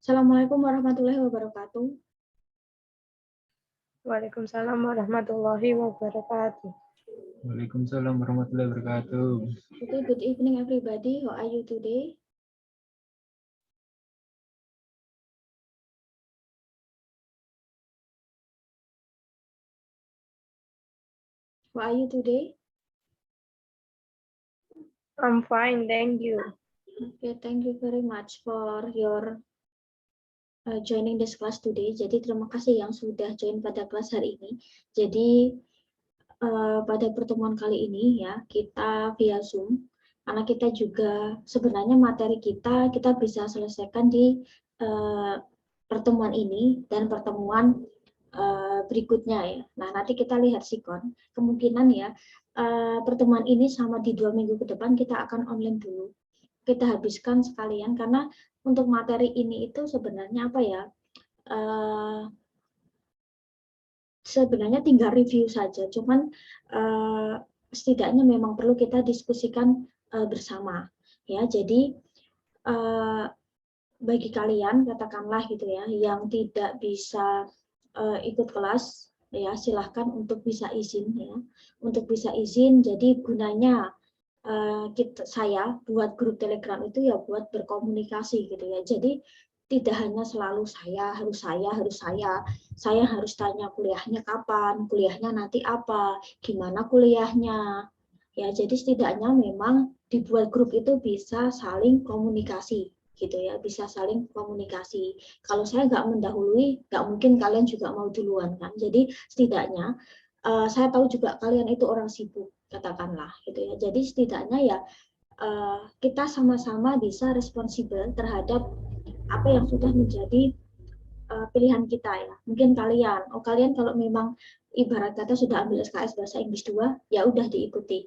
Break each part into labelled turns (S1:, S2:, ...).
S1: Assalamualaikum warahmatullahi wabarakatuh.
S2: Waalaikumsalam warahmatullahi wabarakatuh.
S3: Waalaikumsalam warahmatullahi wabarakatuh.
S1: Okay, good evening everybody. How are you today? How are you today?
S2: I'm fine, thank you.
S1: Okay, thank you very much for your joining this class today. Jadi terima kasih yang sudah join pada kelas hari ini. Jadi pada pertemuan kali ini ya kita via Zoom. Karena kita juga sebenarnya materi kita bisa selesaikan di pertemuan ini dan pertemuan berikutnya ya. Nah nanti kita lihat sikon. Kemungkinan ya pertemuan ini sama di 2 minggu ke depan kita akan online dulu. Kita habiskan sekalian karena untuk materi ini itu sebenarnya apa ya? Sebenarnya tinggal review saja, cuman setidaknya memang perlu kita diskusikan bersama ya. Jadi bagi kalian katakanlah gitu ya yang tidak bisa ikut kelas ya silahkan untuk bisa izin ya, untuk bisa izin. Jadi gunanya saya buat grup Telegram itu ya buat berkomunikasi gitu ya. Jadi tidak hanya selalu saya harus tanya kuliahnya kapan, kuliahnya nanti apa, gimana kuliahnya. Ya, jadi setidaknya memang dibuat grup itu bisa saling komunikasi gitu ya, bisa saling komunikasi. Kalau saya nggak mendahului, nggak mungkin kalian juga mau duluan kan. Jadi setidaknya saya tahu juga kalian itu orang sibuk katakanlah gitu ya. Jadi setidaknya ya kita sama-sama bisa responsibel terhadap apa yang sudah menjadi pilihan kita ya. Mungkin kalian kalau memang ibarat kata sudah ambil SKS bahasa Inggris 2, ya udah diikuti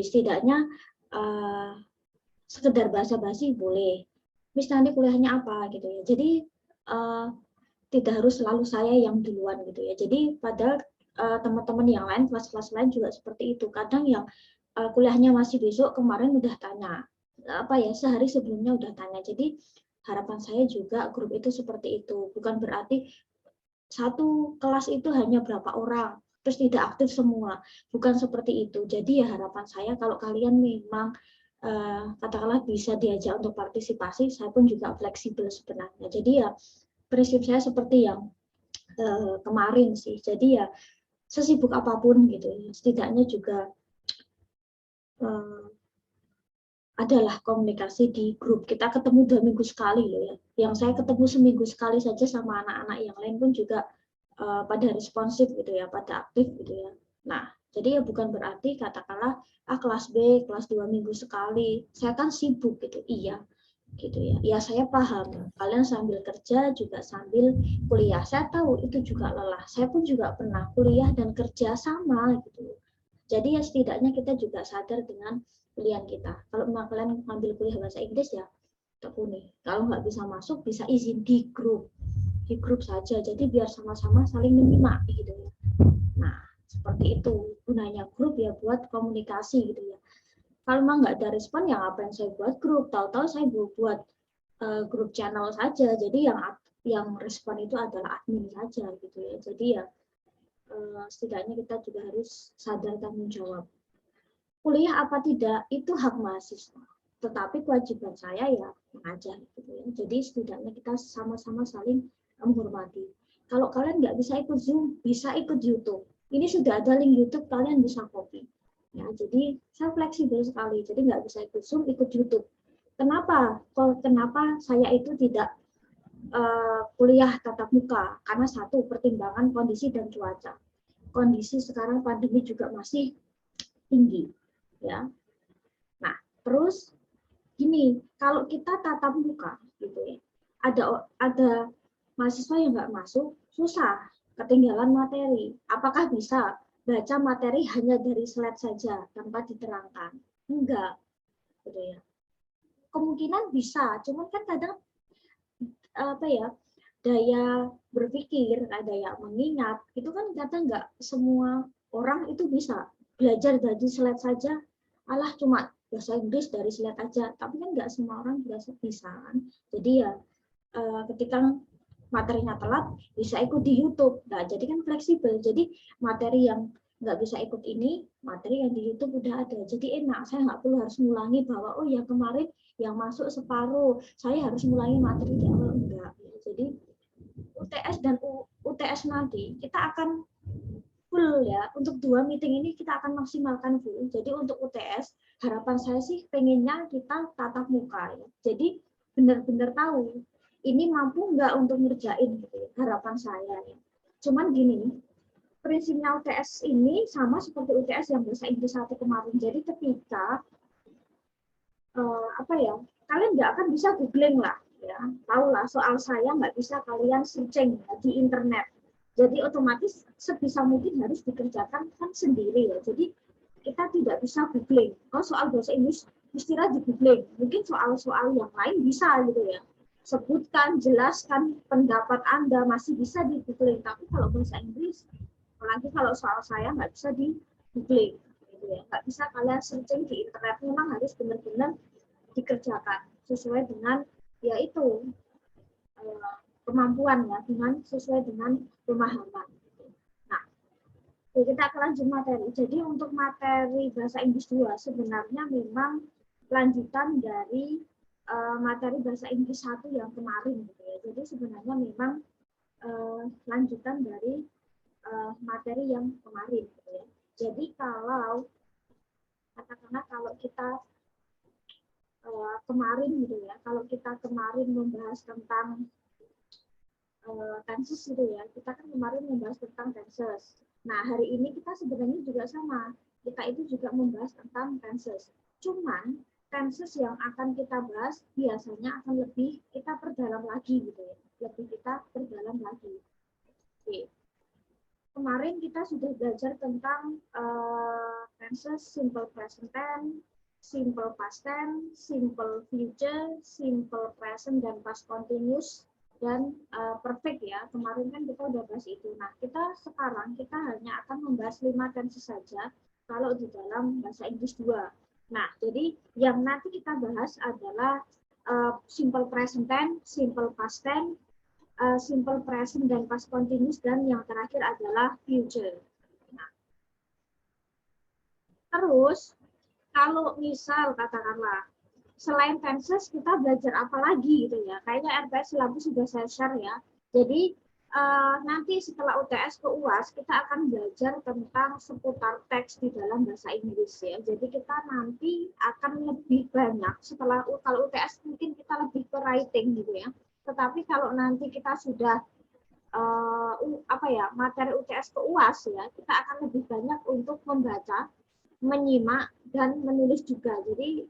S1: setidaknya sekedar basa-basi boleh. Mis nanti kuliahnya apa gitu ya. Jadi tidak harus selalu saya yang duluan gitu ya. Jadi padahal teman-teman yang lain, kelas-kelas lain juga seperti itu. Kadang yang kuliahnya masih besok, kemarin udah tanya. Apa ya, sehari sebelumnya udah tanya. Jadi harapan saya juga grup itu seperti itu. Bukan berarti satu kelas itu hanya berapa orang, terus tidak aktif semua. Bukan seperti itu. Jadi ya harapan saya kalau kalian memang katakanlah bisa diajak untuk partisipasi, saya pun juga fleksibel sebenarnya. Jadi ya prinsip saya seperti yang kemarin sih. Jadi ya sesibuk apapun gitu ya, setidaknya juga adalah komunikasi di grup. Kita ketemu 2 minggu sekali loh ya. Yang saya ketemu seminggu sekali saja sama anak-anak yang lain pun juga pada responsif gitu ya, pada aktif gitu ya. Nah, jadi ya bukan berarti katakanlah kelas B, kelas 2 minggu sekali. Saya kan sibuk gitu. Iya, gitu ya. Ya saya paham. Kalian sambil kerja juga sambil kuliah. Saya tahu itu juga lelah. Saya pun juga pernah kuliah dan kerja sama gitu. Jadi ya setidaknya kita juga sadar dengan pilihan kita. Kalau memang kalian ngambil kuliah bahasa Inggris ya tekuni. Kalau nggak bisa masuk bisa izin di grup saja. Jadi biar sama-sama saling menyimak gitu ya. Nah seperti itu gunanya grup ya buat komunikasi gitu ya. Kalau memang nggak ada respon ya ngapain saya buat grup? Tahu-tahu saya buat grup channel saja. Jadi yang respon itu adalah admin saja gitu ya. Jadi ya setidaknya kita juga harus sadar tanggung jawab. Kuliah apa tidak itu hak mahasiswa, tetapi kewajiban saya ya mengajar gitu ya. Jadi setidaknya kita sama-sama saling menghormati. Kalau kalian nggak bisa ikut Zoom, bisa ikut YouTube. Ini sudah ada link YouTube, kalian bisa copy. Ya, jadi saya fleksibel sekali. Jadi nggak bisa ikut Zoom, ikut YouTube. Kenapa? Kenapa saya itu tidak kuliah tatap muka? Karena satu, pertimbangan kondisi dan cuaca. Kondisi sekarang pandemi juga masih tinggi. Ya. Nah, terus gini, kalau kita tatap muka gitu ya, ada mahasiswa yang nggak masuk, susah, ketinggalan materi. Apakah bisa baca materi hanya dari slide saja tanpa diterangkan? Enggak, gitu ya. Kemungkinan bisa, cuman kan kadang apa ya, daya berpikir, daya mengingat, itu kan kadang nggak semua orang itu bisa belajar dari slide saja, alah cuma bahasa Inggris dari slide aja, tapi kan nggak semua orang bisa kan. Jadi ya ketika materinya telat bisa ikut di YouTube. Nah, jadi kan fleksibel. Jadi materi yang nggak bisa ikut ini, materi yang di YouTube udah ada. Jadi enak, saya nggak perlu harus ngulangi bahwa oh ya kemarin yang masuk separuh, saya harus ngulangi materi di awal, enggak. Jadi UTS dan UTS nanti kita akan full ya. Untuk 2 meeting ini kita akan maksimalkan full. Jadi untuk UTS harapan saya sih pengennya kita tatap muka ya. Jadi benar-benar tahu ini mampu nggak untuk ngerjain gitu ya, harapan saya ya. Cuman gini, prinsipnya UTS ini sama seperti UTS yang bahasa Inggris 1 kemarin. Jadi ketika kalian nggak akan bisa googling lah ya, tahu lah soal saya nggak bisa kalian searching ya, di internet. Jadi otomatis sebisa mungkin harus dikerjakan kan sendiri ya. Jadi kita tidak bisa googling. Kalau soal bahasa Inggris istilah di googling. Mungkin soal-soal yang lain bisa gitu ya. Sebutkan, jelaskan pendapat Anda masih bisa di googling. Tapi kalau bahasa Inggris, apalagi kalau soal saya nggak bisa di googling. Gitu ya. Nggak bisa kalian searching di internet. Memang harus benar-benar dikerjakan sesuai dengan yaitu kemampuan ya, dengan sesuai dengan pemahaman. Nah, kita akan lanjut materi. Jadi untuk materi bahasa Inggris 2 sebenarnya memang lanjutan dari materi bahasa Inggris 1 yang kemarin gitu ya. Jadi sebenarnya memang lanjutan dari materi yang kemarin gitu ya. Jadi kalau katakanlah kalau kita kemarin gitu ya, kalau kita kemarin membahas tentang tenses gitu ya, kita kan kemarin membahas tentang tenses. Nah, hari ini kita sebenarnya juga sama, kita itu juga membahas tentang tenses. Cuman tenses yang akan kita bahas biasanya akan lebih kita perdalam lagi gitu ya, lebih kita perdalam lagi. Oke. Kemarin kita sudah belajar tentang tenses, simple present tense, simple past tense, simple future, simple present dan past continuous, dan perfect ya. Kemarin kan kita udah bahas itu. Nah, sekarang kita hanya akan membahas 5 tenses saja kalau di dalam bahasa Inggris 2. Nah, jadi yang nanti kita bahas adalah simple present tense, simple past tense, simple present dan past continuous, dan yang terakhir adalah future. Nah, terus kalau misal katakanlah selain tenses kita belajar apa lagi gitu ya. Kayaknya RPS silabus sudah saya share ya. Jadi nanti setelah UTS ke UAS kita akan belajar tentang seputar teks di dalam bahasa Inggris ya. Jadi kita nanti akan lebih banyak setelah kalau UTS mungkin kita lebih ke writing gitu ya. Tetapi kalau nanti kita sudah materi UTS ke UAS ya, kita akan lebih banyak untuk membaca, menyimak dan menulis juga. Jadi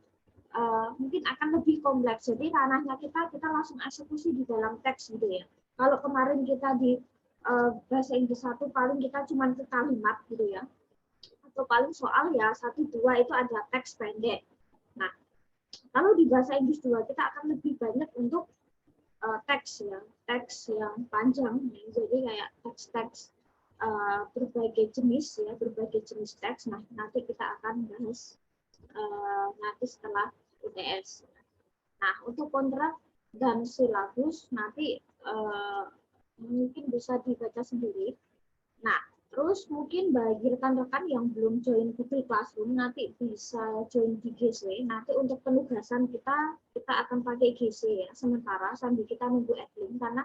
S1: mungkin akan lebih kompleks. Jadi ranahnya kita langsung eksekusi di dalam teks gitu ya. Kalau kemarin kita di bahasa Inggris 1 paling kita cuma ke kalimat gitu ya. Atau paling soal ya 1-2 itu ada teks pendek. Nah, kalau di bahasa Inggris 2 kita akan lebih banyak untuk teks ya, teks yang panjang. Jadi kayak teks-teks berbagai jenis ya, berbagai jenis teks. Nah, nanti kita akan bahas nanti setelah UTS. Nah, untuk kontrak dan silabus nanti mungkin bisa dibaca sendiri. Nah, terus mungkin bagi rekan-rekan yang belum join Google Classroom nanti bisa join di GC. Nanti untuk penugasan kita akan pakai GC ya sementara sambil kita nunggu Adlink, karena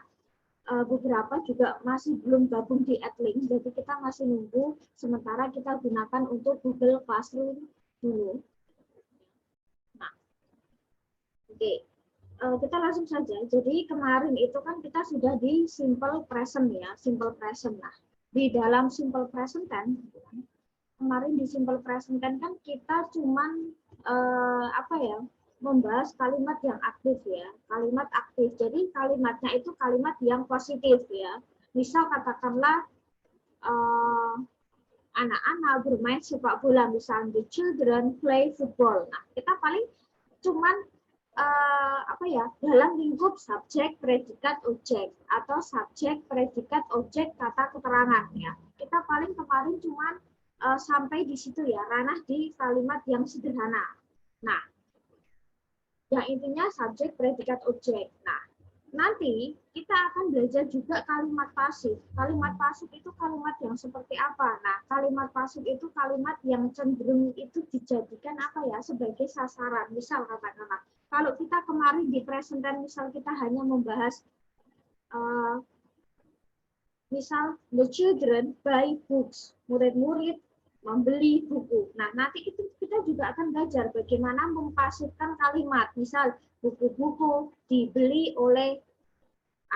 S1: beberapa juga masih belum gabung di Adlink, jadi kita masih nunggu sementara kita gunakan untuk Google Classroom dulu. Nah, oke. Kita langsung saja. Jadi kemarin itu kan kita sudah di simple present ya, simple present. Nah, di dalam simple present tense kemarin di simple present tense kan kita cuman membahas kalimat yang aktif ya, kalimat aktif. Jadi kalimatnya itu kalimat yang positif ya. Misal katakanlah anak-anak bermain sepak bola, misalnya the children play football. Nah, kita paling cuman dalam lingkup subjek, predikat, objek atau subjek, predikat, objek, kata keterangan ya. Kita paling kemarin cuman sampai di situ ya, ranah di kalimat yang sederhana. Nah, yang intinya subjek, predikat, objek. Nah, nanti kita akan belajar juga kalimat pasif. Kalimat pasif itu kalimat yang seperti apa? Nah, kalimat pasif itu kalimat yang cenderung itu dijadikan apa ya, sebagai sasaran. Misal katakanlah, kalau kita kemarin di present tense, misal kita hanya membahas misal the children buy books, murid-murid membeli buku. Nah, nanti itu kita juga akan belajar bagaimana mempasifkan kalimat. Misal buku-buku dibeli oleh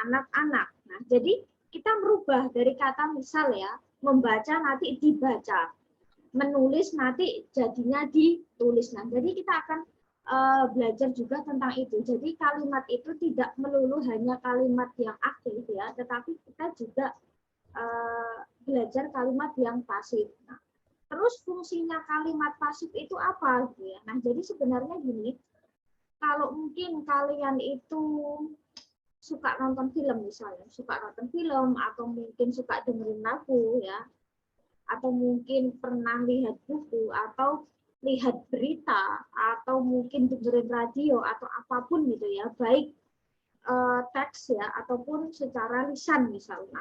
S1: anak-anak. Nah, jadi kita merubah dari kata misal ya, membaca nanti dibaca, menulis nanti jadinya ditulis. Nah, jadi kita akan belajar juga tentang itu. Jadi kalimat itu tidak melulu hanya kalimat yang aktif ya, tetapi kita juga belajar kalimat yang pasif. Nah, terus fungsinya kalimat pasif itu apa? Gitu ya. Nah, jadi sebenarnya gini, kalau mungkin kalian itu suka nonton film misalnya, suka nonton film atau mungkin suka dengerin lagu ya, atau mungkin pernah lihat buku atau lihat berita atau mungkin dengerin radio atau apapun gitu ya, baik teks ya ataupun secara lisan misalnya.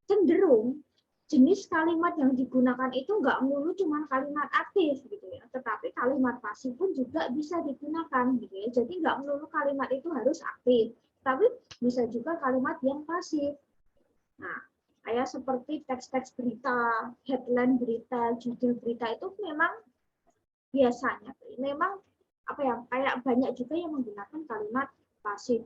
S1: Cenderung jenis kalimat yang digunakan itu nggak melulu cuma kalimat aktif gitu ya, tetapi kalimat pasif pun juga bisa digunakan gitu ya. Jadi nggak melulu kalimat itu harus aktif, tapi bisa juga kalimat yang pasif. Nah, kayak seperti teks-teks berita, headline berita, judul berita itu memang biasanya memang apa ya, kayak banyak juga yang menggunakan kalimat pasif.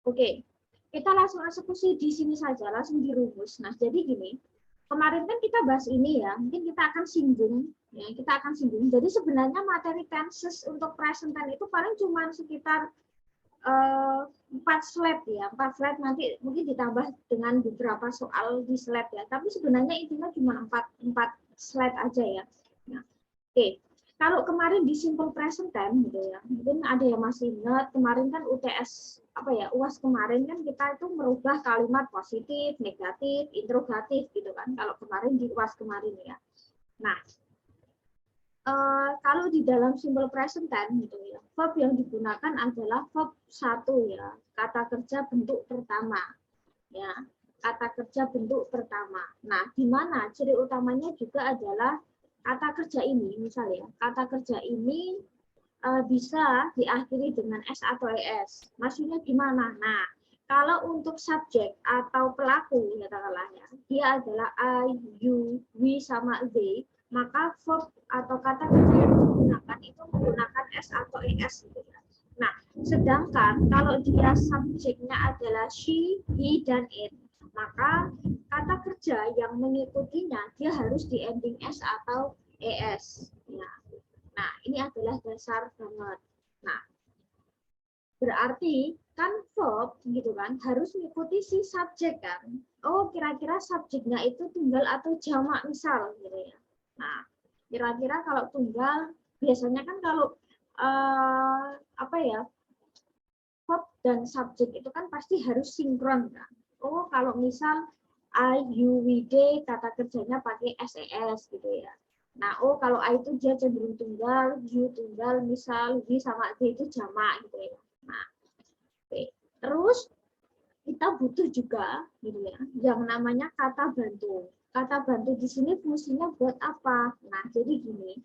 S1: Oke, kita langsung eksekusi di sini saja, langsung dirumus. Nah, jadi gini, kemarin kan kita bahas ini ya, mungkin kita akan singgung, ya, kita akan singgung. Jadi sebenarnya materi tenses untuk present tense itu paling cuma sekitar 4 slide ya, 4 slide nanti mungkin ditambah dengan beberapa soal di slide ya. Tapi sebenarnya intinya cuma 4 slide aja ya. Nah, oke. Kalau kemarin di simple present tense gitu ya, mungkin ada yang masih ingat kemarin kan UTS apa ya, UAS kemarin kan kita itu merubah kalimat positif, negatif, interrogatif gitu kan. Kalau kemarin di UAS kemarin ya. Nah, kalau di dalam simple present tense gitu ya, verb yang digunakan adalah verb 1 ya, kata kerja bentuk pertama ya, kata kerja bentuk pertama. Nah, di mana ciri utamanya juga adalah kata kerja ini, misalnya kata kerja ini bisa diakhiri dengan S atau ES. Maksudnya gimana? Nah, kalau untuk subjek atau pelaku katakanlah ya, dia adalah I, you, we sama they, maka verb atau kata kerja yang digunakan itu menggunakan S atau ES gitu ya. Nah, sedangkan kalau dia subjeknya adalah she, he, dan it, maka kata kerja yang mengikutinya dia harus di ending S atau ES. Ya. Nah, ini adalah dasar banget. Nah, berarti kan verb gitu kan harus mengikuti si subjek kan. Oh, kira-kira subjeknya itu tunggal atau jamak misal gitu ya. Nah, kira-kira kalau tunggal biasanya kan kalau apa ya, verb dan subjek itu kan pasti harus sinkron kan. Oh, kalau misal I, you, we, they kata kerjanya pakai SES gitu ya. Nah, oh kalau I itu dia cenderung tunggal, you tunggal, misal we sama they itu jamak gitu ya. Nah, oke. Terus kita butuh juga gitu ya, yang namanya kata bantu. Kata bantu di sini fungsinya buat apa? Nah, jadi gini,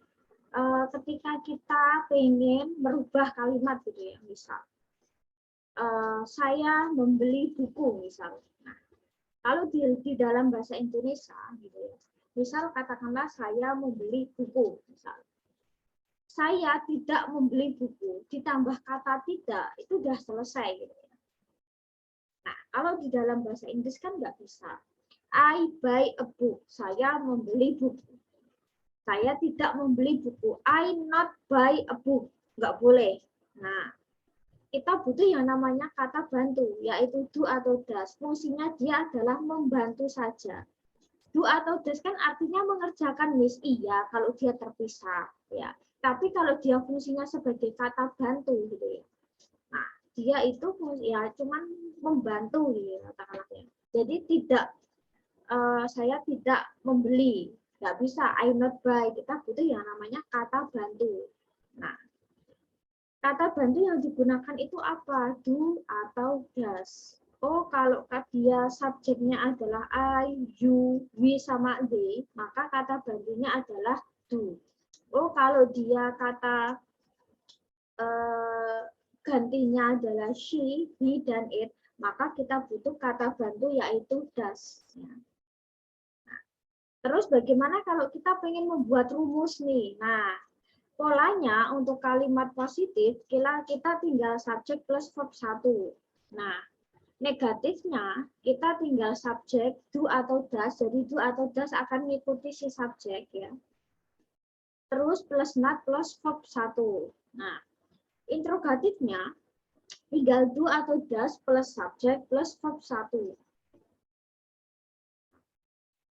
S1: ketika kita pengen merubah kalimat gitu ya, misal saya membeli buku misal. Nah, kalau di dalam bahasa Indonesia gitu ya, misal katakanlah saya membeli buku misal. Saya tidak membeli buku, ditambah kata tidak, itu sudah selesai gitu ya. Nah, kalau di dalam bahasa Inggris kan nggak bisa. I buy a book, saya membeli buku. Saya tidak membeli buku, I not buy a book, nggak boleh. Nah, kita butuh yang namanya kata bantu, yaitu do atau does. Fungsinya dia adalah membantu saja. Do atau does kan artinya mengerjakan, Miss. Iya, kalau dia terpisah, ya. Tapi kalau dia fungsinya sebagai kata bantu, gitu ya. Nah, dia itu ya cuman membantu, gitu ya, katakanlah. Jadi tidak, saya tidak membeli, nggak bisa. I not buy. Kita butuh yang namanya kata bantu. Nah, Kata bantu yang digunakan itu apa? Do atau does? Oh, kalau dia subjeknya adalah I, you, we, sama they, maka kata bantunya adalah do. Oh, kalau dia kata gantinya adalah she, he, dan it, maka kita butuh kata bantu yaitu does. Nah, terus bagaimana kalau kita pengen membuat rumus nih? Nah, polanya untuk kalimat positif, kita tinggal subjek plus verb 1. Nah, negatifnya kita tinggal subjek do atau does, jadi do atau does akan mengikuti si subjek ya. Terus plus not plus verb 1. Nah, interrogatifnya tinggal do atau does plus subjek plus verb 1.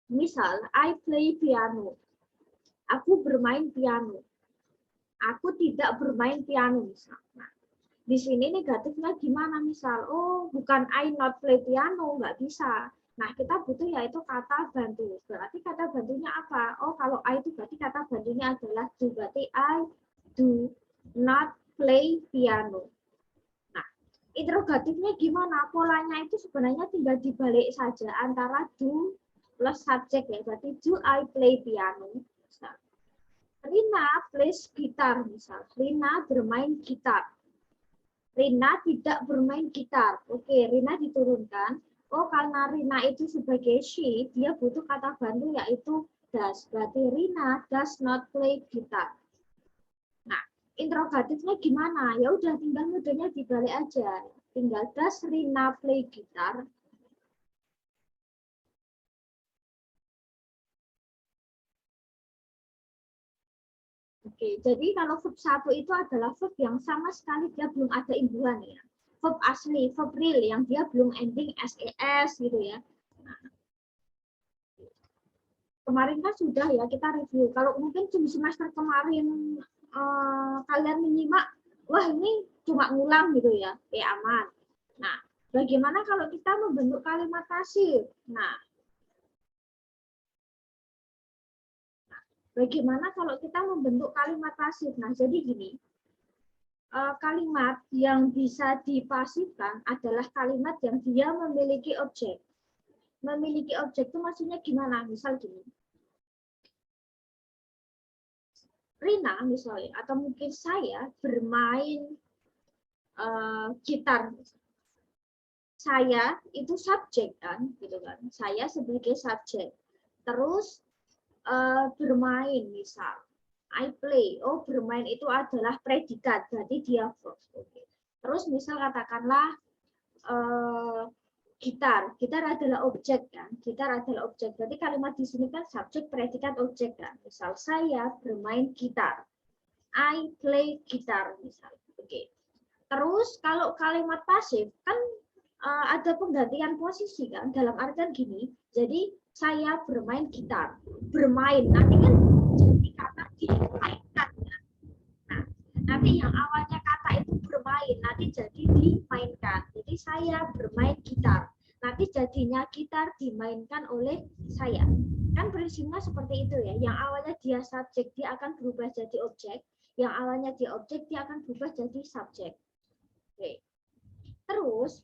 S1: Misal, I play piano. Aku bermain piano. Aku tidak bermain piano misalnya. Di sini negatifnya gimana misal? Oh, bukan I not play piano, nggak bisa. Nah, kita butuh yaitu kata bantu. Berarti kata bantunya apa? Oh, kalau I itu berarti kata bantunya adalah do. Berarti I do not play piano. Nah, interrogatifnya gimana? Polanya itu sebenarnya tinggal dibalik saja antara do plus subjek ya. Berarti do I play piano? Misal. Rina plays gitar misal. Rina bermain gitar. Rina tidak bermain gitar. Oke, Rina diturunkan. Oh, karena Rina itu sebagai she, dia butuh kata bantu yaitu does. Berarti Rina does not play gitar. Nah, interrogatifnya gimana? Ya udah tinggal modenya dibalik aja. Tinggal does Rina play gitar? Oke, jadi kalau verb 1 itu adalah verb yang sama sekali dia belum ada imbuhan ya. Verb asli, verb real yang dia belum ending SES gitu ya. Nah, kemarin kan sudah ya kita review. Kalau mungkin di semester kemarin kalian menyimak, wah ini cuma ngulang gitu ya, aman. Nah, bagaimana kalau kita membentuk kalimat pasif? Nah, bagaimana kalau kita membentuk kalimat pasif? Nah, jadi gini, kalimat yang bisa dipasifkan adalah kalimat yang dia memiliki objek. Memiliki objek itu maksudnya gimana? Misal gini, Rina misalnya, atau mungkin saya bermain gitar. Saya itu subjek kan, gitu kan? Saya sebagai subjek. Terus bermain misal. I play. Oh, bermain itu adalah predikat, berarti dia verb. Okay. Terus misal katakanlah gitar. Gitar adalah objek kan? Gitar adalah objek. Berarti kalimat di sini kan subjek, predikat, objek kan? Misal saya bermain gitar. I play gitar misal. Oke. Okay. Terus kalau kalimat pasif kan ada penggantian posisi kan? Dalam artian gini. Jadi saya bermain gitar. Bermain nanti kan jadi kata dimainkan. Nah, nanti yang awalnya kata itu bermain nanti jadi dimainkan. Jadi saya bermain gitar. Nanti jadinya gitar dimainkan oleh saya. Kan prinsipnya seperti itu ya. Yang awalnya dia subjek dia akan berubah jadi objek. Yang awalnya dia objek dia akan berubah jadi subjek. Oke. Terus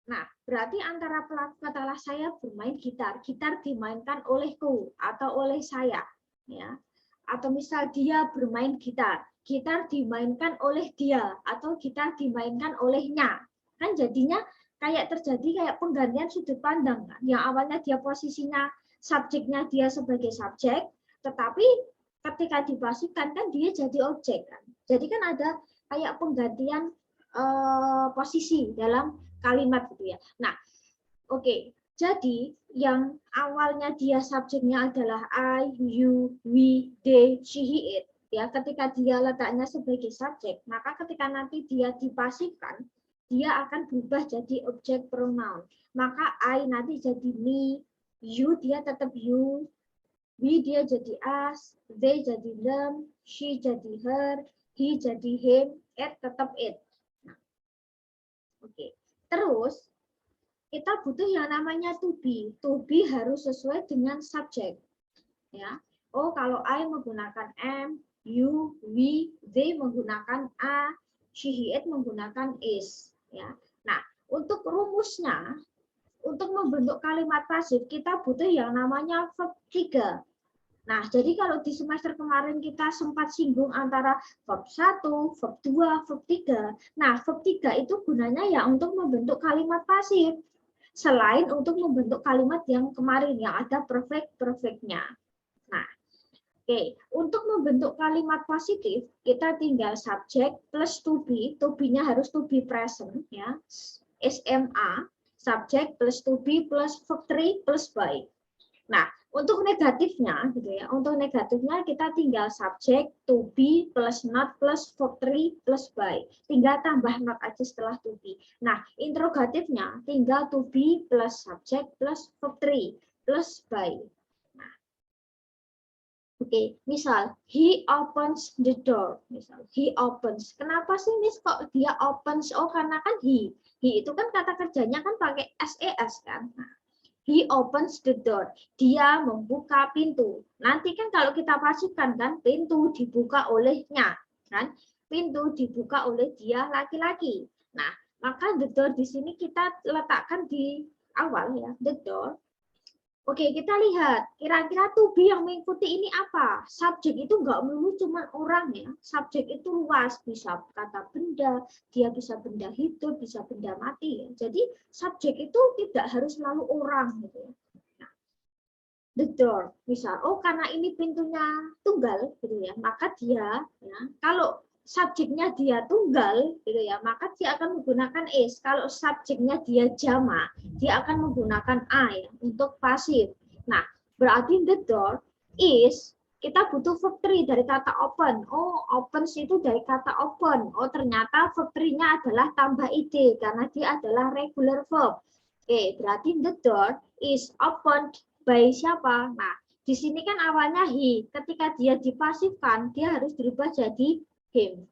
S1: nah, berarti antara pelaku katalah saya bermain gitar, gitar dimainkan olehku atau oleh saya, ya. Atau misal dia bermain gitar, gitar dimainkan oleh dia atau gitar dimainkan olehnya. Kan jadinya kayak terjadi kayak penggantian sudut pandang kan. Yang awalnya dia posisinya subjeknya dia sebagai subjek, tetapi ketika dipasifkan kan dia jadi objek kan. Jadi kan ada kayak penggantian posisi dalam kalimat gitu ya. Nah, oke. Jadi yang awalnya dia subjeknya adalah I, you, we, they, she, he, it. Ya, ketika dia letaknya sebagai subjek, maka ketika nanti dia dipasifkan, dia akan berubah jadi objek pronoun. Maka I nanti jadi me, you dia tetap you, we dia jadi us, they jadi them, she jadi her, he jadi him, it tetap it. Nah, oke. Terus kita butuh yang namanya to be. To be harus sesuai dengan subjek. Ya. Oh, kalau I menggunakan am, you, we, they menggunakan a, she, he, it menggunakan is. Ya. Nah, untuk rumusnya, untuk membentuk kalimat pasif, kita butuh yang namanya verb 3. Nah, jadi kalau di semester kemarin kita sempat singgung antara verb 1, verb 2, verb 3. Nah, verb 3 itu gunanya ya untuk membentuk kalimat pasif. Selain untuk membentuk kalimat yang kemarin, yang ada perfect-perfectnya. Nah, oke. Untuk membentuk kalimat positif, kita tinggal subject plus to be-nya harus to be present, ya. SMA, subject plus to be plus verb 3 plus by. Nah, untuk negatifnya gitu ya. Untuk negatifnya kita tinggal subject to be plus not plus verb 3 plus by. Tinggal tambah not aja setelah to be. Nah, interrogatifnya tinggal to be plus subject plus verb 3 plus by. Nah, oke, misal he opens the door. Misal he opens. Kenapa sih Miss kok dia opens? Oh, karena kan he. He itu kan kata kerjanya kan pakai SES kan. Nah, he opens the door. Dia membuka pintu. Nanti kan kalau kita pasifkan kan pintu dibuka olehnya, kan? Pintu dibuka oleh dia laki-laki. Nah, maka the door di sini kita letakkan di awal ya, the door. Oke, kita lihat kira-kira to be yang mengikuti ini apa? Subjek itu nggak melulu cuma orang ya. Subjek itu luas, bisa kata benda, dia bisa benda hidup, bisa benda mati ya. Jadi subjek itu tidak harus selalu orang gitu ya. Nah, the door, misal, oh karena ini pintunya tunggal gitu ya, maka dia ya, kalau subjeknya dia tunggal gitu ya, maka dia akan menggunakan is. Kalau subjeknya dia jamak, dia akan menggunakan a ya untuk pasif. Nah, berarti the door is kita butuh verb 3 dari kata open. Oh, opens itu dari kata open. Oh, ternyata verb 3-nya adalah tambah id karena dia adalah regular verb. Oke, berarti the door is opened by siapa? Nah, di sini kan awalnya he. Ketika dia dipasifkan, dia harus dirubah jadi him.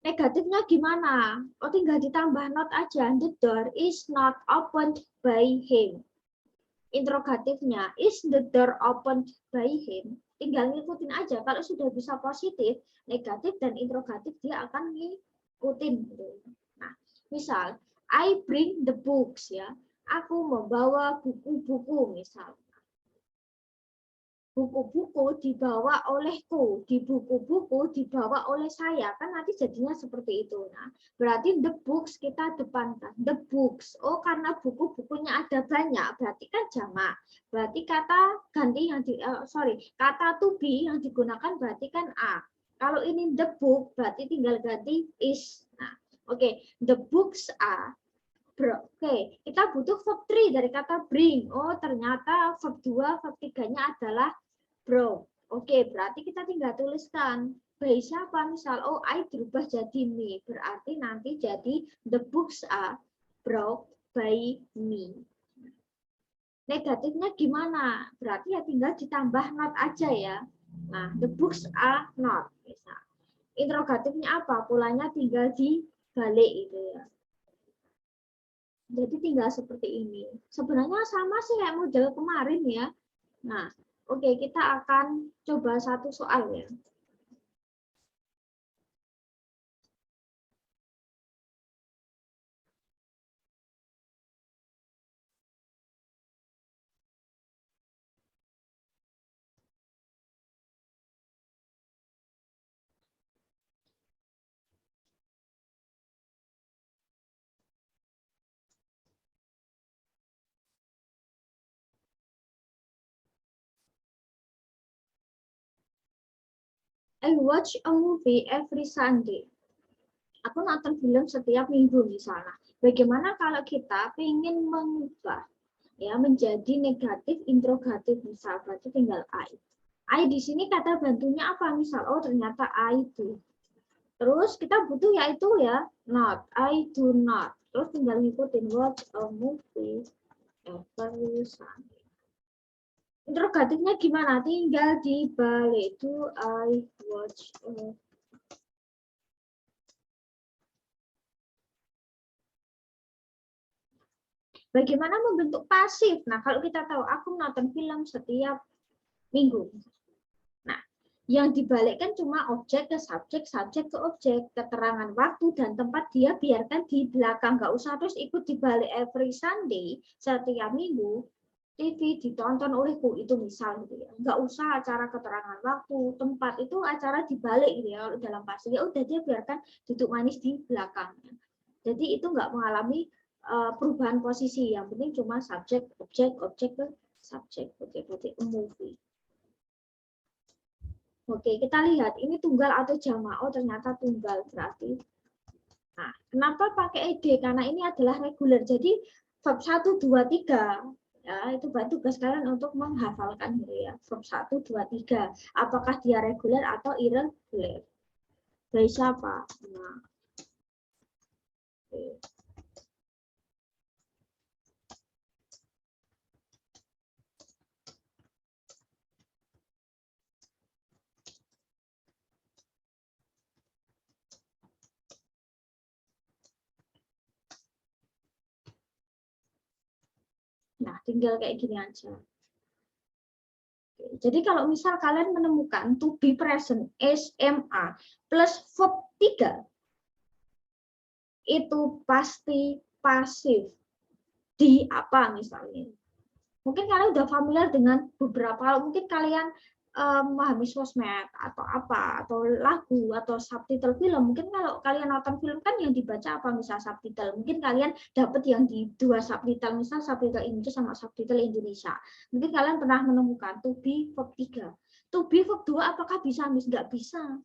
S1: Negatifnya gimana? Oh, tinggal ditambah not aja. The door is not opened by him. Interrogatifnya, is the door opened by him? Tinggal ngikutin aja. Kalau sudah bisa positif, negatif, dan interrogatif, dia akan ngikutin. Nah, misal, I bring the books, ya. Aku membawa buku-buku, misal. Buku-buku dibawa olehku, di buku-buku dibawa oleh saya, kan nanti jadinya seperti itu. Nah, berarti the books kita depankan, the books. Oh, karena buku-bukunya ada banyak, berarti kan jamak. Berarti kata ganti yang kata to be yang digunakan berarti kan a. Kalau ini the book, berarti tinggal ganti is. Nah, oke, the books are. Oke, kita butuh verb 3 dari kata bring. Oh, ternyata verb 2, verb 3-nya adalah bro. Oke, berarti kita tinggal tuliskan by siapa, misal oh I dirubah jadi me, berarti nanti jadi the books are brought by me. Negatifnya gimana? Berarti ya tinggal ditambah not aja ya. Nah, the books are not. Misal. Interrogatifnya apa? Polanya tinggal dibalik itu ya. Jadi tinggal seperti ini. Sebenarnya sama sih kayak model kemarin ya. Nah, oke, kita akan coba satu soal ya. I watch a movie every Sunday. Aku nonton film setiap minggu misalnya. Bagaimana kalau kita ingin mengubah ya menjadi negatif interrogatif misal, berarti tinggal I. I di sini kata bantunya apa misal? Oh ternyata I do. Terus kita butuh yaitu ya not. I do not. Terus tinggal ngikutin watch a movie every Sunday. Interrogatifnya gimana? Tinggal dibalik. Do I watch a Bagaimana membentuk pasif? Nah, kalau kita tahu aku nonton film setiap minggu. Nah, yang dibalikkan cuma objek ke subjek, subjek ke objek, keterangan waktu dan tempat dia biarkan di belakang, nggak usah terus ikut dibalik every Sunday setiap minggu. TV ditonton olehku itu misal gitu ya, nggak usah acara keterangan waktu tempat itu acara dibalik gitu ya. Kalau dalam pasif ya udah dia biarkan duduk manis di belakangnya, jadi itu nggak mengalami perubahan posisi, yang penting cuma subjek objek objek ke subjek. Oke, berarti a movie. Oke, kita lihat ini tunggal atau jamak. Oh ternyata tunggal berarti. Nah, kenapa pakai ed? Karena ini adalah reguler, jadi verb 1, 2, 3 ya, itu buat tugas kalian untuk menghafalkan gitu ya. Verb 1, 2, 3. Apakah dia reguler atau irregular? Dari siapa? Nah. Oke. Nah, tinggal kayak gini aja. Jadi kalau misal kalian menemukan to be present SMA plus verb 3 itu pasti pasif di apa misalnya. Mungkin kalian udah familiar dengan beberapa, mungkin kalian memahami sosmed atau apa, atau lagu atau subtitle film. Mungkin kalau kalian nonton film kan yang dibaca apa, misal subtitle. Mungkin kalian dapat yang di dua subtitle, misal subtitle Inggris sama subtitle Indonesia. Mungkin kalian pernah menemukan to be verb 3. To be verb 2 apakah bisa? Nggak bisa.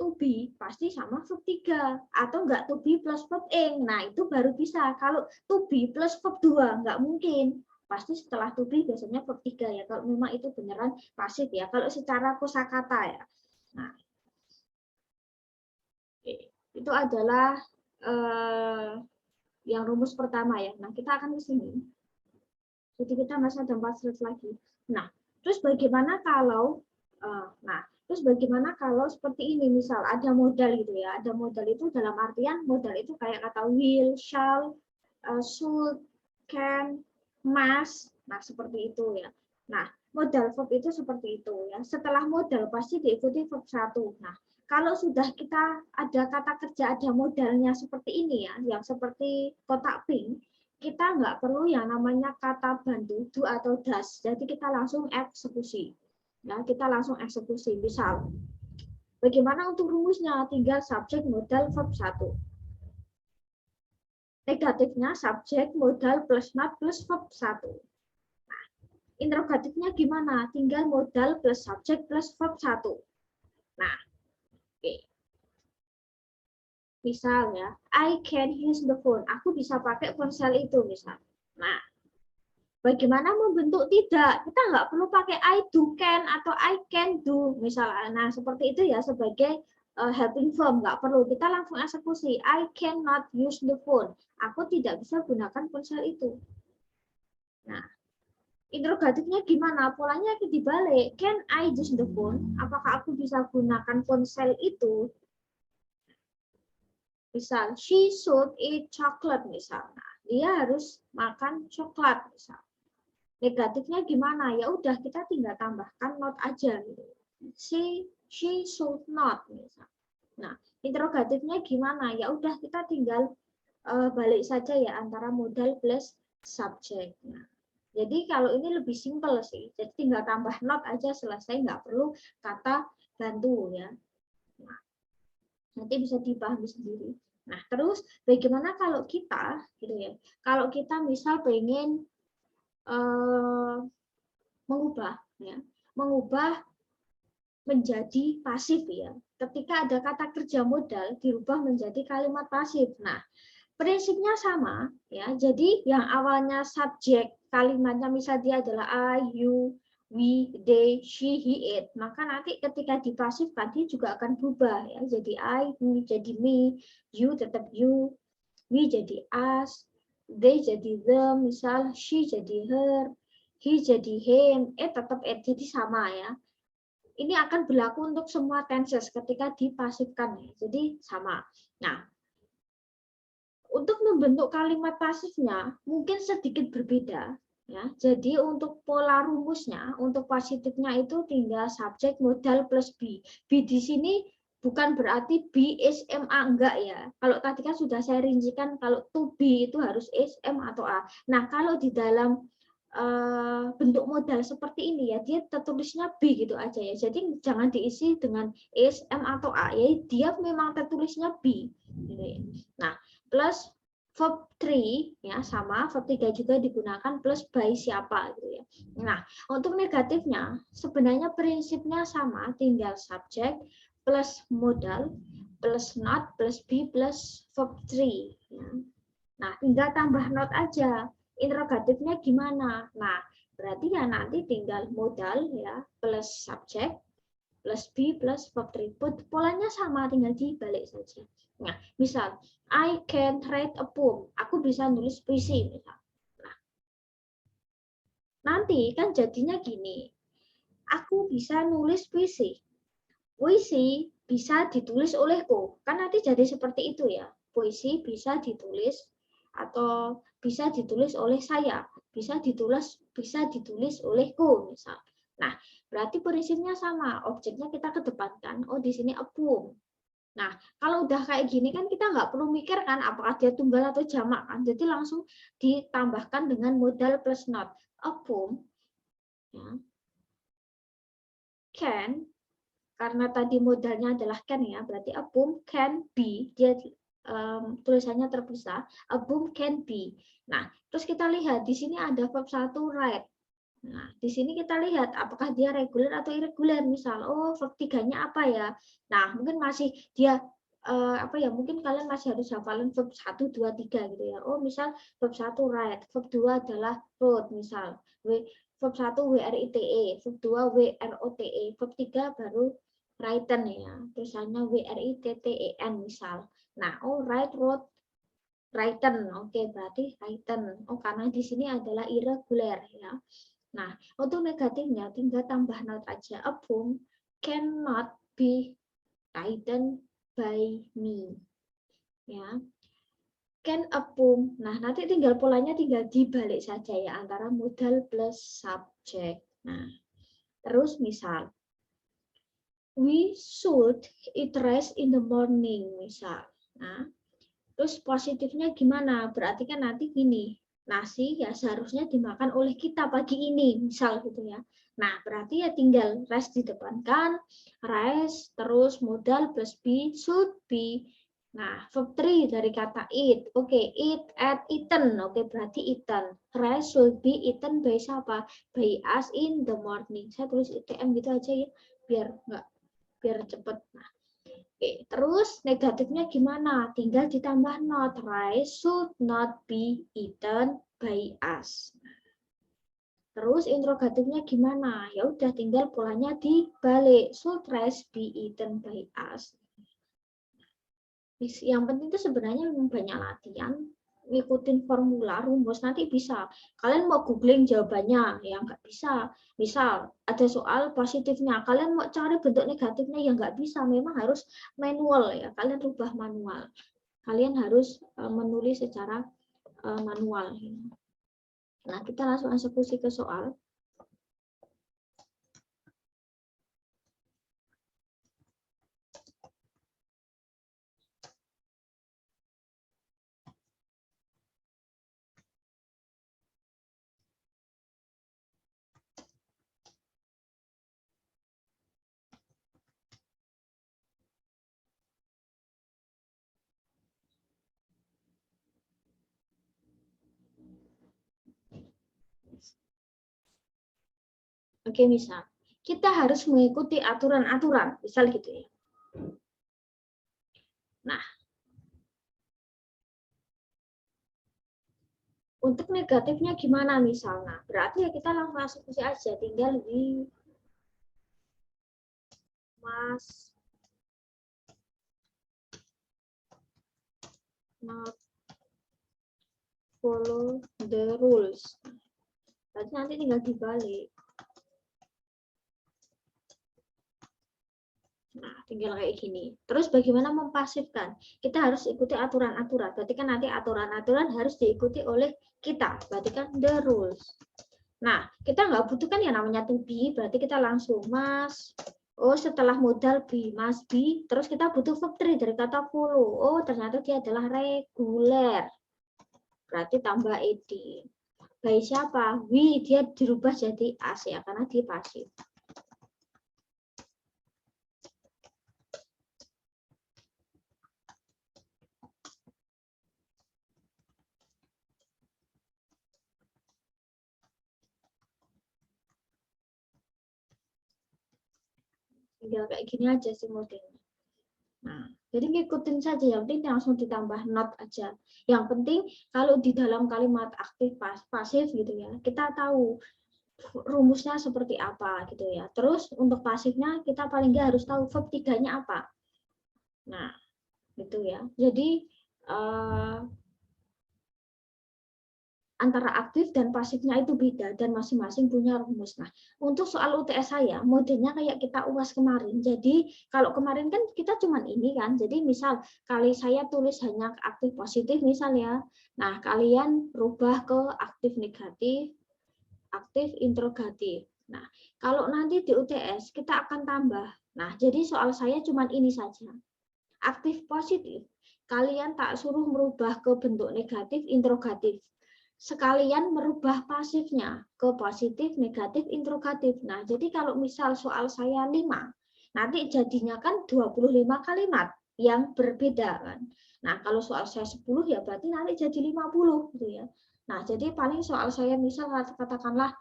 S1: To be pasti sama verb 3 atau enggak to be plus verb ing. Nah, itu baru bisa. Kalau to be plus verb 2 enggak mungkin. Pasti setelah to be biasanya verb 3 ya. Kalau memang itu beneran pasif ya. Kalau secara kosakata ya. Nah, itu adalah yang rumus pertama ya. Nah, kita akan ke sini. Jadi kita masih ada 4 slide lagi. Nah, terus bagaimana kalau terus bagaimana kalau seperti ini, misal ada modal gitu ya, ada modal itu dalam artian modal itu kayak kata will, shall, should, can, must, nah seperti itu ya. Nah, modal verb itu seperti itu ya. Setelah modal pasti diikuti verb 1. Nah, kalau sudah kita ada kata kerja ada modalnya seperti ini ya, yang seperti kotak pink, kita nggak perlu yang namanya kata bantu do atau does. Jadi kita langsung eksekusi. Ya, kita langsung eksekusi. Misal, bagaimana untuk rumusnya? Tinggal subjek modal verb 1. Negatifnya subjek modal plus not plus verb 1. Nah, interrogatifnya gimana? Tinggal modal plus subjek plus verb 1. Nah, oke. Misal ya, I can use the phone. Aku bisa pakai ponsel itu misal. Nah, bagaimana membentuk tidak? Kita nggak perlu pakai I do can atau I can do misalnya. Nah seperti itu ya sebagai helping verb, nggak perlu. Kita langsung eksekusi. I cannot use the phone. Aku tidak bisa gunakan ponsel itu. Nah, interrogatifnya gimana? Polanya dibalik. Can I use the phone? Apakah aku bisa gunakan ponsel itu? Misal, she should eat chocolate misalnya. Dia harus makan coklat misalnya. Negatifnya gimana? Ya udah kita tinggal tambahkan not aja gitu. She should not misalnya. Nah, interrogatifnya gimana? Ya udah kita tinggal balik saja ya antara modal plus subjek. Nah, jadi kalau ini lebih simpel sih. Jadi tinggal tambah not aja selesai, nggak perlu kata bantu ya. Nah, nanti bisa dipahami sendiri. Nah, terus bagaimana kalau kita gitu ya? Kalau kita misal pengen mengubah menjadi pasif ya. Ketika ada kata kerja modal dirubah menjadi kalimat pasif. Nah, prinsipnya sama ya. Jadi yang awalnya subjek kalimatnya misal dia adalah I, you, we, they, she, he, it. Maka nanti ketika dipasifkan dia juga akan berubah ya. Jadi I, we jadi me, you tetap you, we jadi us, they jadi them, misal she jadi her, he jadi him, tetap jadi sama ya. Ini akan berlaku untuk semua tenses ketika dipasifkan ya. Jadi sama. Nah, untuk membentuk kalimat pasifnya mungkin sedikit berbeda. Ya, jadi untuk pola rumusnya, untuk positifnya itu tinggal subjek, modal plus B. B di sini bukan berarti B is M A, enggak ya. Kalau tadi kan sudah saya rincikan kalau to B itu harus is M atau A. Nah, kalau di dalam bentuk modal seperti ini ya, dia tertulisnya B gitu aja ya. Jadi jangan diisi dengan is M atau A ya, dia memang tertulisnya B gitu ya. Nah, plus verb 3 ya sama, verb 3 juga digunakan plus by siapa gitu ya. Nah, untuk negatifnya sebenarnya prinsipnya sama, tinggal subjek plus modal plus not plus be plus verb 3 ya. Nah, tinggal tambah not aja. Interrogatifnya gimana? Nah, berarti ya nanti tinggal modal ya plus subjek plus be plus verb 3. Polanya sama, tinggal dibalik saja. Nah, misal I can write a poem. Aku bisa nulis puisi misal. Nah, nanti kan jadinya gini. Aku bisa nulis puisi. Puisi bisa ditulis olehku. Kan nanti jadi seperti itu ya. Puisi bisa ditulis atau bisa ditulis oleh saya, bisa ditulis olehku misal. Nah, berarti prinsipnya sama, objeknya kita kedepankan. Oh, di sini a poem. Nah, kalau udah kayak gini kan kita nggak perlu mikir kan apakah dia tunggal atau jamak kan. Jadi langsung ditambahkan dengan modal plus not. A poem ya, can, karena tadi modalnya adalah can ya, berarti a poem can be, dia tulisannya terpisah, a poem can be. Nah, terus kita lihat di sini ada verb 1 write. Nah, di sini kita lihat apakah dia reguler atau irregular misal. Oh, verb 3-nya apa ya? Nah, mungkin masih dia apa ya? Mungkin kalian masih harus hafalan verb 1 2 3 gitu ya. Oh, misal verb 1 write, verb 2 adalah wrote misal. Verb 1 WRITE, verb 2 WROTE, verb 3 baru written ya. Tulisannya WRITTEN misal. Nah, oh write, wrote, written. Oke, berarti written. Oh, karena di sini adalah irregular ya. Nah, untuk negatifnya tinggal tambah not aja. A poem cannot be written by me. Ya. Can a poem. Nah, nanti tinggal polanya tinggal dibalik saja ya antara modal plus subjek. Nah, terus misal we should eat rice in the morning misal. Nah, terus positifnya gimana? Berarti kan nanti gini, nasi ya seharusnya dimakan oleh kita pagi ini, misal gitu ya. Nah, berarti ya tinggal rice didepankan, rice, terus modal plus be, should be. Nah, verb 3 dari kata eat. Oke, eat, at, eaten. Oke, berarti eaten. Rice should be eaten by siapa? By us in the morning. Saya tulis ITM gitu aja ya, biar cepet. Nah, oke, terus negatifnya gimana? Tinggal ditambah not. Rice should not be eaten by us. Terus interrogatifnya gimana? Ya udah tinggal polanya dibalik. Should rice be eaten by us? Yang penting itu sebenarnya memang banyak latihan, ngikutin formula, rumus, nanti bisa. Kalian mau googling jawabannya, ya nggak bisa. Misal, ada soal positifnya, kalian mau cari bentuk negatifnya, ya nggak bisa. Memang harus manual ya, kalian rubah manual. Kalian harus menulis secara manual. Nah, kita langsung eksekusi ke soal. Oke, misal kita harus mengikuti aturan-aturan, misal gitu ya. Nah, untuk negatifnya gimana misalnya? Berarti ya kita langsung eksekusi aja, tinggal di must not follow the rules. Berarti nanti tinggal dibalik. Nah, tinggal kayak gini. Terus bagaimana mempasifkan? Kita harus ikuti aturan-aturan. Berarti kan nanti aturan-aturan harus diikuti oleh kita. Berarti kan the rules. Nah, kita nggak butuhkan yang namanya to be, berarti kita langsung Mas. Oh, setelah modal be, Mas be, terus kita butuh verb 3 dari kata follow. Oh, ternyata dia adalah reguler. Berarti tambah ed. By siapa? We, dia dirubah jadi as ya, karena dia pasif. Tinggal kayak gini aja sih modelnya. Nah, jadi ngikutin saja, yang penting langsung ditambah not aja. Yang penting kalau di dalam kalimat aktif pasif gitu ya, kita tahu rumusnya seperti apa gitu ya. Terus untuk pasifnya kita paling nggak harus tahu verb 3-nya apa. Nah, gitu ya. Jadi antara aktif dan pasifnya itu beda dan masing-masing punya rumus. Nah, untuk soal UTS saya, modelnya kayak kita UAS kemarin. Jadi, kalau kemarin kan kita cuman ini kan. Jadi, misal kali saya tulis hanya aktif positif misalnya. Nah, kalian rubah ke aktif negatif, aktif interrogatif. Nah, kalau nanti di UTS kita akan tambah. Nah, jadi soal saya cuman ini saja. Aktif positif, kalian tak suruh merubah ke bentuk negatif interrogatif. Sekalian merubah pasifnya ke positif, negatif, interrogatif. Nah, jadi kalau misal soal saya 5, nanti jadinya kan 25 kalimat yang berbeda kan. Nah, kalau soal saya 10 ya berarti nanti jadi 50 gitu ya. Nah, jadi paling soal saya misal katakanlah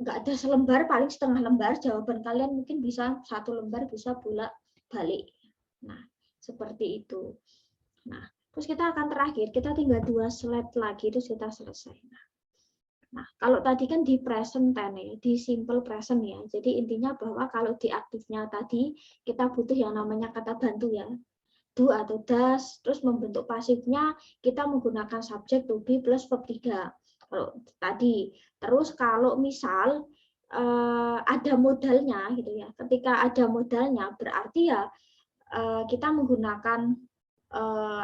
S1: nggak ada selembar, paling setengah lembar, jawaban kalian mungkin bisa 1 lembar bisa bolak-balik. Nah, seperti itu. Nah, terus kita akan terakhir, kita tinggal 2 slide lagi, terus kita selesai. Nah, kalau tadi kan di present tense, di simple present ya. Jadi intinya bahwa kalau di aktifnya tadi, kita butuh yang namanya kata bantu ya. Do atau does, terus membentuk pasifnya, kita menggunakan subjek to be plus verb 3. Kalau tadi, terus kalau misal ada modalnya gitu ya. Ketika ada modalnya berarti ya kita menggunakan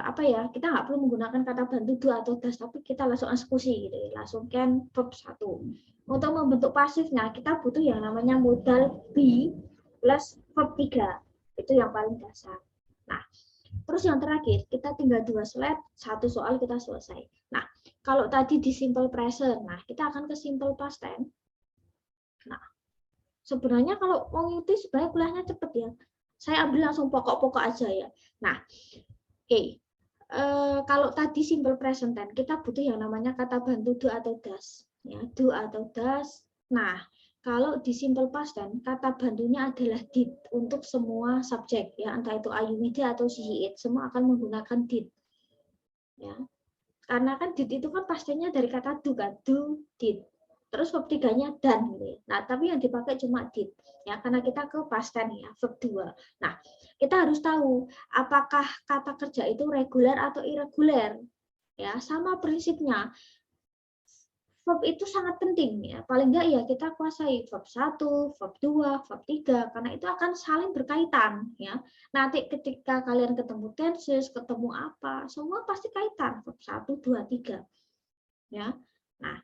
S1: apa ya, kita nggak perlu menggunakan kata bantu do atau does, tapi kita langsung eksekusi gitu ya, langsung can verb 1. Untuk membentuk pasifnya kita butuh yang namanya modal be plus verb 3, itu yang paling dasar. Nah, terus yang terakhir kita tinggal 2 slide, 1 soal kita selesai. Nah, kalau tadi di simple present, nah kita akan ke simple past tense. Nah, sebenarnya kalau mau ngikuti sebenarnya kuliahnya cepet ya. Saya ambil langsung pokok-pokok aja ya. Nah, oke. Kalau tadi simple present tense, kita butuh yang namanya kata bantu do atau does. Ya, do atau does. Nah, kalau di simple past tense, kata bantunya adalah did untuk semua subjek. Ya, entah itu are you, he, atau she, it. Semua akan menggunakan did. Ya. Karena kan did itu kan pastinya dari kata do kan, do, did. Terus verb 3-nya done gitu ya. Nah, tapi yang dipakai cuma did. Ya, karena kita ke past tense ya, verb 2. Nah, kita harus tahu apakah kata kerja itu reguler atau irregular. Ya, sama prinsipnya. Verb itu sangat penting ya. Paling enggak ya kita kuasai verb 1, verb 2, verb 3 karena itu akan saling berkaitan ya. Nanti ketika kalian ketemu tenses, ketemu apa, semua pasti kaitan verb 1, 2, 3. Ya. Nah,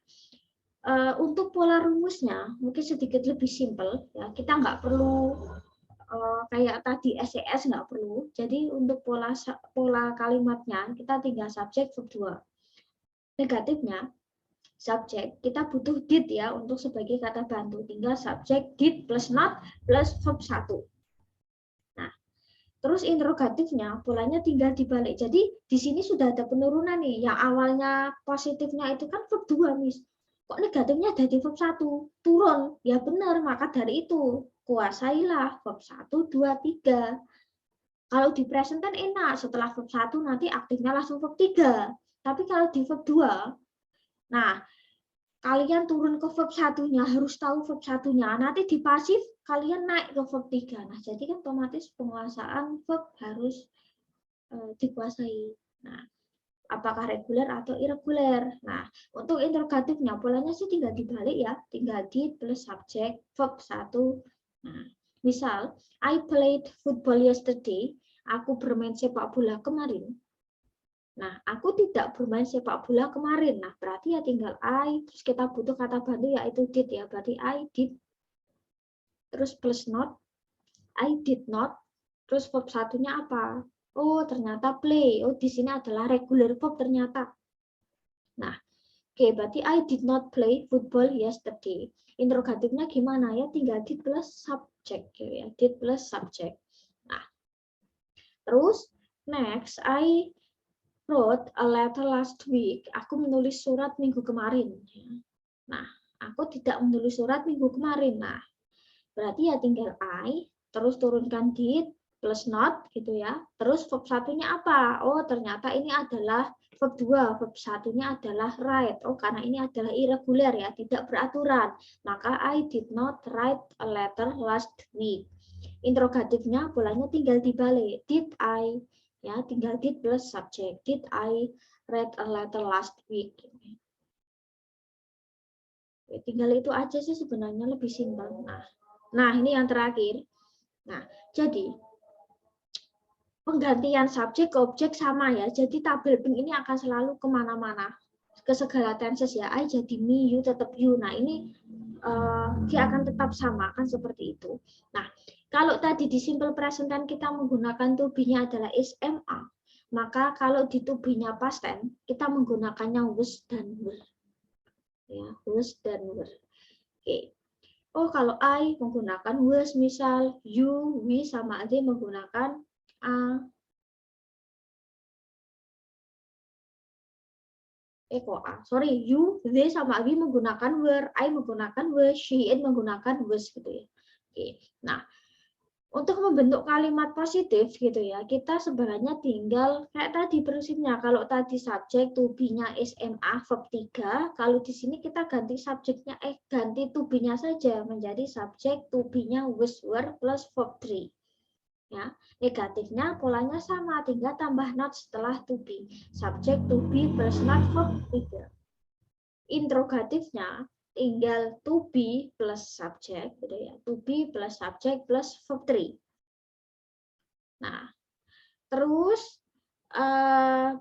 S1: untuk pola rumusnya mungkin sedikit lebih simpel ya. Kita nggak perlu kayak tadi SES nggak perlu. Jadi untuk pola kalimatnya kita tinggal subjek verb 2. Negatifnya subjek kita butuh did ya untuk sebagai kata bantu. Tinggal subjek did plus not plus verb 1. Nah, terus interrogatifnya polanya tinggal dibalik. Jadi di sini sudah ada penurunan nih. Yang awalnya positifnya itu kan verb 2, Miss. Kok negatifnya jadi verb 1? Turun. Ya benar, maka dari itu kuasailah verb 1, 2, 3. Kalau di present kan enak, setelah verb 1 nanti aktifnya langsung verb 3. Tapi kalau di verb 2, nah kalian turun ke verb 1-nya, harus tahu verb 1-nya. Nanti di pasif kalian naik ke verb 3. Nah, jadi kan otomatis penguasaan verb harus dikuasai. Nah, apakah reguler atau irregular. Nah, untuk interrogatifnya polanya sih tinggal dibalik ya, tinggal did plus subjek verb 1. Nah, misal I played football yesterday, aku bermain sepak bola kemarin. Nah, aku tidak bermain sepak bola kemarin. Nah, berarti ya tinggal I, terus kita butuh kata bantu yaitu did ya. Berarti I did, terus plus not, I did not, terus verb satunya apa? Oh, ternyata play. Oh, di sini adalah regular verb ternyata. Nah, oke, berarti I did not play football yesterday. Interrogatifnya gimana ya? Tinggal did plus subject ya. Did plus subject. Nah, terus next I wrote a letter last week. Aku menulis surat minggu kemarin. Nah, aku tidak menulis surat minggu kemarin. Nah, berarti ya tinggal I, terus turunkan did, plus not, gitu ya. Terus verb satunya apa? Oh, ternyata ini adalah verb 2. Verb satunya adalah write. Oh, karena ini adalah irregular ya, tidak beraturan. Maka I did not write a letter last week. Interrogatifnya bolanya tinggal dibalik. Did I? Ya, tinggal did plus subject. Did I read a letter last week? Tinggal itu aja sih sebenarnya, lebih simpel. Nah, ini yang terakhir. Nah, jadi penggantian subjek ke objek sama ya. Jadi tabel pink ini akan selalu kemana-mana. Ke segala tenses ya. I jadi me, you tetap you. Nah, ini dia akan tetap sama, kan seperti itu. Nah, kalau tadi di simple present tense kita menggunakan to be-nya adalah is, am, are, maka kalau di to be-nya past tense kita menggunakannya was dan were. Ya, was dan were. Oke. Oh, kalau I menggunakan was, misal you, we sama they menggunakan sorry, you, they sama we menggunakan were, I menggunakan was, she, it menggunakan was gitu ya. Oke. Nah, untuk membentuk kalimat positif gitu ya, kita sebenarnya tinggal kayak tadi prinsipnya. Kalau tadi subjek to be-nya is, am, are, verb 3, kalau di sini kita ganti subjeknya ganti to be-nya saja menjadi subjek to be-nya was, were plus verb 3. Ya, negatifnya polanya sama, tinggal tambah not setelah to be. Subject to be plus not verb 3. Interrogatifnya tinggal to be plus subject gitu ya. To be plus subject plus verb 3. Nah, terus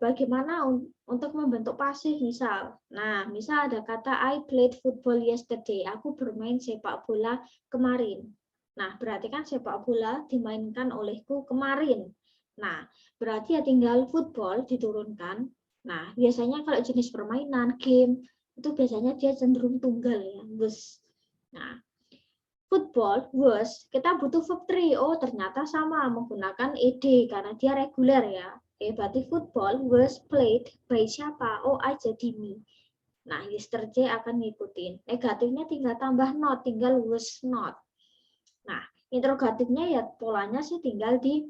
S1: bagaimana untuk membentuk pasif misal. Nah, misal ada kata I played football yesterday. Aku bermain sepak bola kemarin. Nah, berarti kan sepak bola dimainkan olehku kemarin. Nah, berarti ya tinggal football diturunkan. Nah, biasanya kalau jenis permainan, game, itu biasanya dia cenderung tunggal ya, was. Nah, football, was, kita butuh verb 3. Oh, ternyata sama menggunakan ed karena dia reguler ya. Oke, berarti football was played by siapa? Oh, I jadi me. Nah, yesterday akan ngikutin. Negatifnya tinggal tambah not, tinggal was not. Nah, interrogatifnya ya polanya sih tinggal di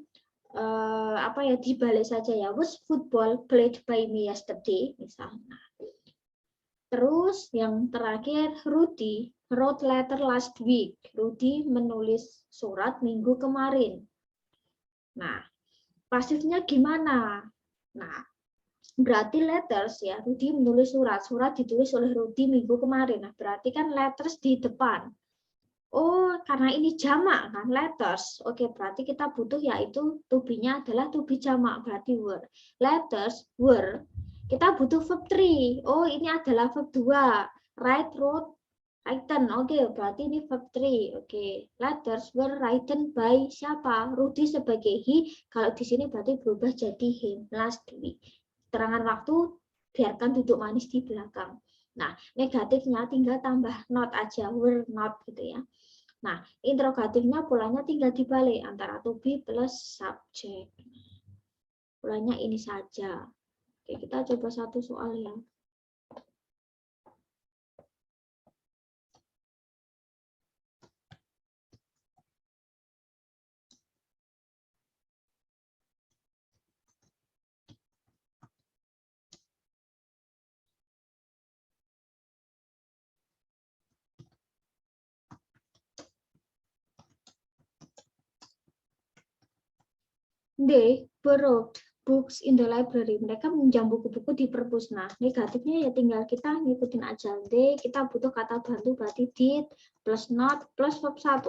S1: dibalik saja ya. Was football played by me yesterday misalnya. Terus yang terakhir Rudy wrote letter last week. Rudy menulis surat minggu kemarin. Nah, pasifnya gimana? Nah, berarti letters ya, Rudy menulis surat. Surat ditulis oleh Rudy minggu kemarin. Nah, berarti kan letters di depan. Oh, karena ini jamak kan, letters. Oke, berarti kita butuh yaitu to be-nya adalah to be jamak, berarti were. Letters were. Kita butuh verb 3. Oh, ini adalah verb 2. Write, wrote, written. Oke, berarti ini verb 3. Oke, letters were written by siapa? Rudy sebagai he. Kalau di sini berarti berubah jadi him last week. Keterangan waktu biarkan duduk manis di belakang. Nah, negatifnya tinggal tambah not aja, were not gitu ya. Nah, interrogatifnya polanya tinggal dibalik antara to be plus subject. Polanya ini saja. Oke, kita coba satu soal ya. They borrowed books in the library. Mereka meminjam buku-buku di perpus. Nah, negatifnya ya tinggal kita ngikutin aja. They, kita butuh kata bantu berarti did plus not plus verb 1.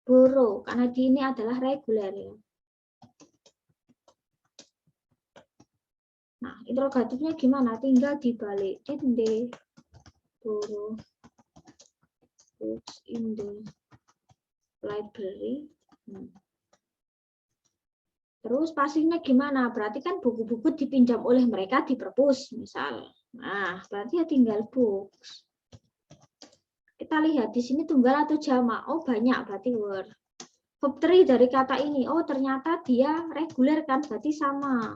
S1: Borrow, karena di ini adalah reguler ya. Nah, interrogatifnya gimana? Tinggal dibalikin deh. Borrow books in the library. Terus pastinya gimana? Berarti kan buku-buku dipinjam oleh mereka di perpus, misal. Nah, berarti ya tinggal books. Kita lihat di sini tunggal atau jamak. Oh, banyak berarti word. Verb 3 dari kata ini. Oh, ternyata dia reguler kan, berarti sama.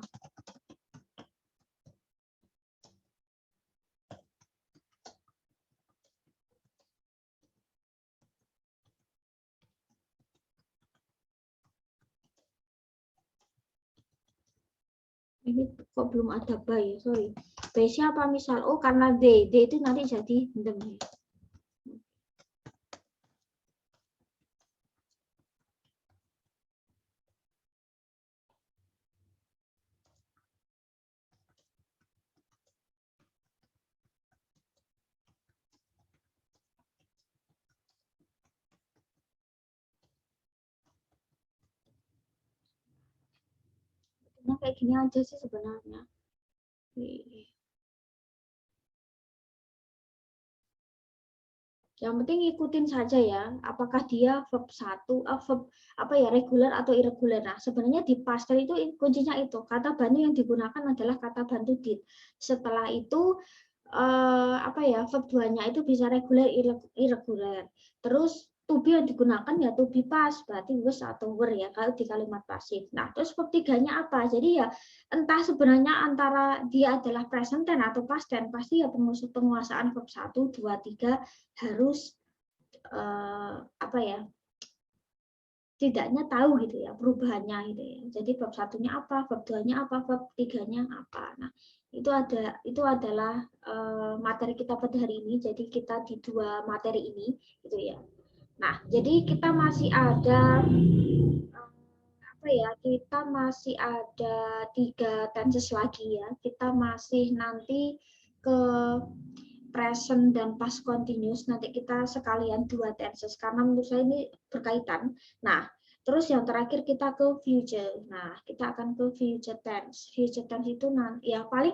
S1: Ini kok belum ada by, sorry. By siapa misal? Oh, karena they itu nanti jadi them. Nah, kayak gini aja sih sebenarnya. Yang penting ikutin saja ya, apakah dia verb 1, verb apa ya, reguler atau irregular. Nah, sebenarnya di past tense itu kuncinya itu, kata bantu yang digunakan adalah kata bantu did. Setelah itu apa ya, verb 2-nya itu bisa reguler, irregular. Terus to be yang digunakan ya to be past, berarti was atau were ya kalau di kalimat pasif. Nah, terus verb 3-nya apa? Jadi ya entah sebenarnya antara dia adalah present tense atau past tense, pasti ya penguasaan verb 1, 2, 3 harus apa ya, tidaknya tahu gitu ya perubahannya gitu ya. Jadi verb 1-nya apa, verb 2-nya apa, verb 3-nya apa. Nah, itu adalah materi kita pada hari ini. Jadi kita di 2 materi ini gitu ya. Nah, jadi kita masih ada apa ya? Kita masih ada 3 tenses lagi ya. Kita masih nanti ke present dan past continuous, nanti kita sekalian 2 tenses karena menurut saya ini berkaitan. Nah, terus yang terakhir kita ke future. Nah, kita akan ke future tense. Future tense itu ya paling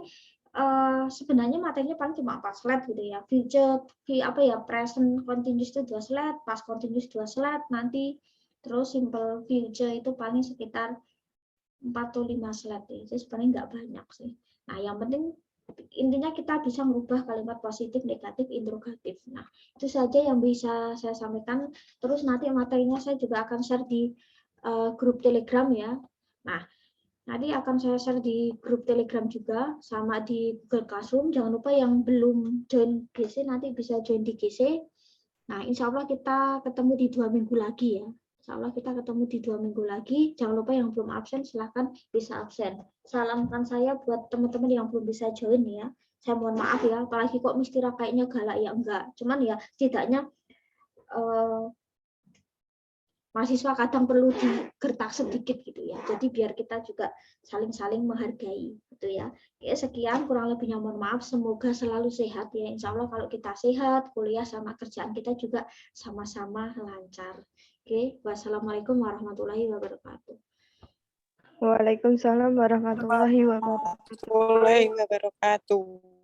S1: sebenarnya materinya paling cuma 4 slide gitu ya. Future apa ya, present continuous itu 2 slide, past continuous 2 slide nanti, terus simple future itu paling sekitar 4 atau 5 slide ya. Jadi sebenarnya nggak banyak sih. Nah, yang penting intinya kita bisa merubah kalimat positif, negatif, interrogatif. Nah, itu saja yang bisa saya sampaikan. Terus nanti materinya saya juga akan share di grup Telegram ya. Nah, nanti akan saya share di grup Telegram juga, sama di Google Classroom. Jangan lupa yang belum join GC nanti bisa join di GC. Nah, insya Allah kita ketemu di 2 minggu lagi ya. Insya Allah kita ketemu di 2 minggu lagi. Jangan lupa yang belum absen silahkan bisa absen. Salamkan saya buat teman-teman yang belum bisa join ya. Saya mohon maaf ya, apalagi kok Mistira kayaknya galak ya, enggak. Cuman ya setidaknya mahasiswa kadang perlu digertak sedikit gitu ya. Jadi biar kita juga saling-saling menghargai gitu ya. Oke, sekian kurang lebihnya mohon maaf. Semoga selalu sehat ya. Insya Allah kalau kita sehat, kuliah sama kerjaan kita juga sama-sama lancar. Oke, wassalamualaikum warahmatullahi wabarakatuh.
S2: Waalaikumsalam warahmatullahi wabarakatuh.
S4: Warahmatullahi wabarakatuh.